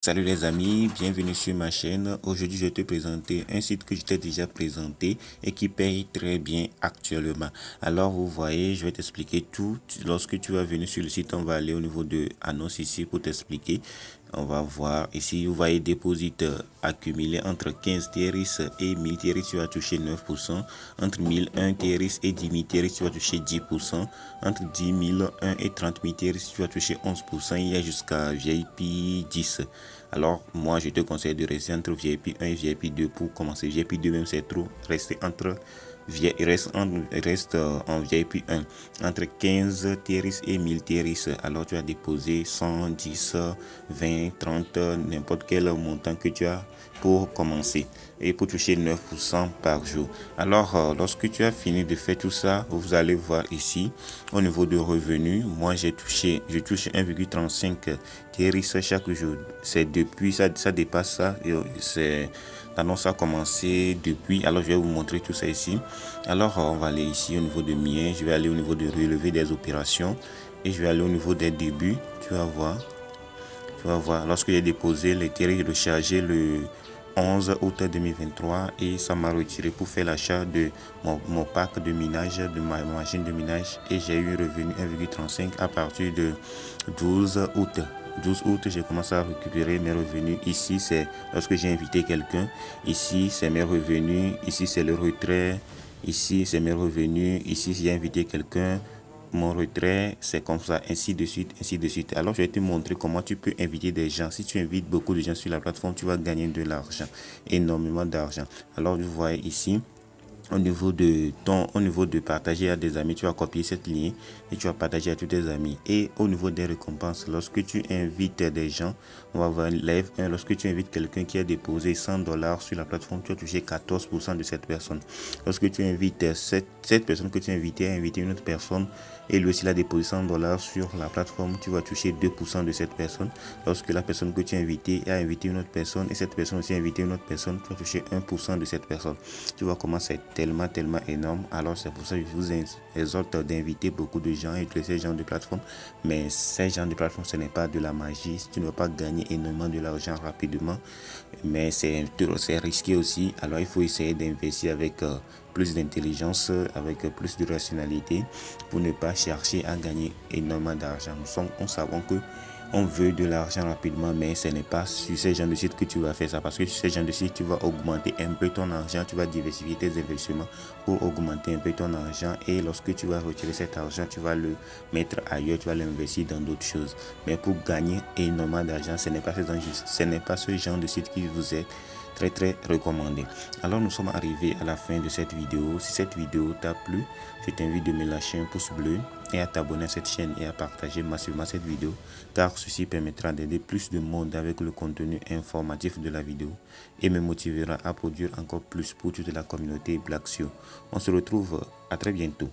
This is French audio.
Salut les amis, bienvenue sur ma chaîne. Aujourd'hui, je vais te présenter un site que je t'ai déjà présenté et qui paye très bien actuellement. Alors, vous voyez, je vais t'expliquer tout. Lorsque tu vas venir sur le site, on va aller au niveau de annonce ici pour t'expliquer. On va voir ici, vous voyez, dépositeur accumulé entre 15 TRX et 1000 TRX, tu vas toucher 9%. Entre 1001 TRX et 10 000 TRX, tu vas toucher 10%. Entre 10 001 et 30 000 TRX, tu vas toucher 11%. Il y a jusqu'à VIP 10. Alors, moi, je te conseille de rester entre VIP 1 et VIP 2 pour commencer. VIP 2 même, c'est trop. Reste en VIP 1 entre 15 TRX et 1000 TRX. Alors, tu as déposé 100, 10, 20, 30, n'importe quel montant que tu as pour commencer et pour toucher 9% par jour. Alors, lorsque tu as fini de faire tout ça, vous allez voir ici au niveau de revenus. Moi, je touche 1,35 TRX chaque jour. C'est depuis ça dépasse ça. L'annonce a commencé depuis. Alors, je vais vous montrer tout ça ici. Alors, on va aller ici au niveau de mien. Je vais aller au niveau de relever des opérations et je vais aller au niveau des débuts. Tu vas voir, lorsque j'ai déposé les TRX rechargé le 11 août 2023 et ça m'a retiré pour faire l'achat de mon pack de minage, de ma machine de minage, et j'ai eu revenu 1,35 à partir de 12 août. 12 août, j'ai commencé à récupérer mes revenus. Ici, c'est lorsque j'ai invité quelqu'un. Ici, c'est mes revenus. Ici, c'est le retrait. Ici, c'est mes revenus. Ici, j'ai invité quelqu'un. Mon retrait, c'est comme ça, ainsi de suite, ainsi de suite. Alors, je vais te montrer comment tu peux inviter des gens. Si tu invites beaucoup de gens sur la plateforme, tu vas gagner de l'argent, énormément d'argent. Alors, vous voyez ici, au niveau de partager à des amis, tu vas copier cette ligne et tu vas partager à tous tes amis. Et au niveau des récompenses, lorsque tu invites des gens, on va voir Live 1, lorsque tu invites quelqu'un qui a déposé $100 sur la plateforme, tu vas toucher 14% de cette personne. Lorsque tu invites cette personne que tu as invité à inviter une autre personne et lui aussi il a déposé $100 sur la plateforme, tu vas toucher 2% de cette personne. Lorsque la personne que tu as invité a invité une autre personne et cette personne aussi a invité une autre personne, tu vas toucher 1% de cette personne. Tu vois comment c'est tellement énorme. Alors c'est pour ça que je vous exhorte d'inviter beaucoup de gens et utiliser ces gens de plateforme. Mais ces gens de plateforme, ce n'est pas de la magie. Tu ne vas pas gagner énormément de l'argent rapidement, mais c'est risqué aussi. Alors il faut essayer d'investir avec plus d'intelligence, avec plus de rationalité pour ne pas chercher à gagner énormément d'argent. Nous savons que on veut de l'argent rapidement, mais ce n'est pas sur ces gens de site que tu vas faire ça, parce que sur ces gens de site tu vas augmenter un peu ton argent, tu vas diversifier tes investissements pour augmenter un peu ton argent, et lorsque tu vas retirer cet argent, tu vas le mettre ailleurs, tu vas l'investir dans d'autres choses. Mais pour gagner énormément d'argent, ce n'est pas ce genre de site qui vous est très recommandé. Alors nous sommes arrivés à la fin de cette vidéo. Si cette vidéo t'a plu, je t'invite de me lâcher un pouce bleu et à t'abonner à cette chaîne et à partager massivement cette vidéo, car ceci permettra d'aider plus de monde avec le contenu informatif de la vidéo et me motivera à produire encore plus pour toute la communauté Blacksio. On se retrouve à très bientôt.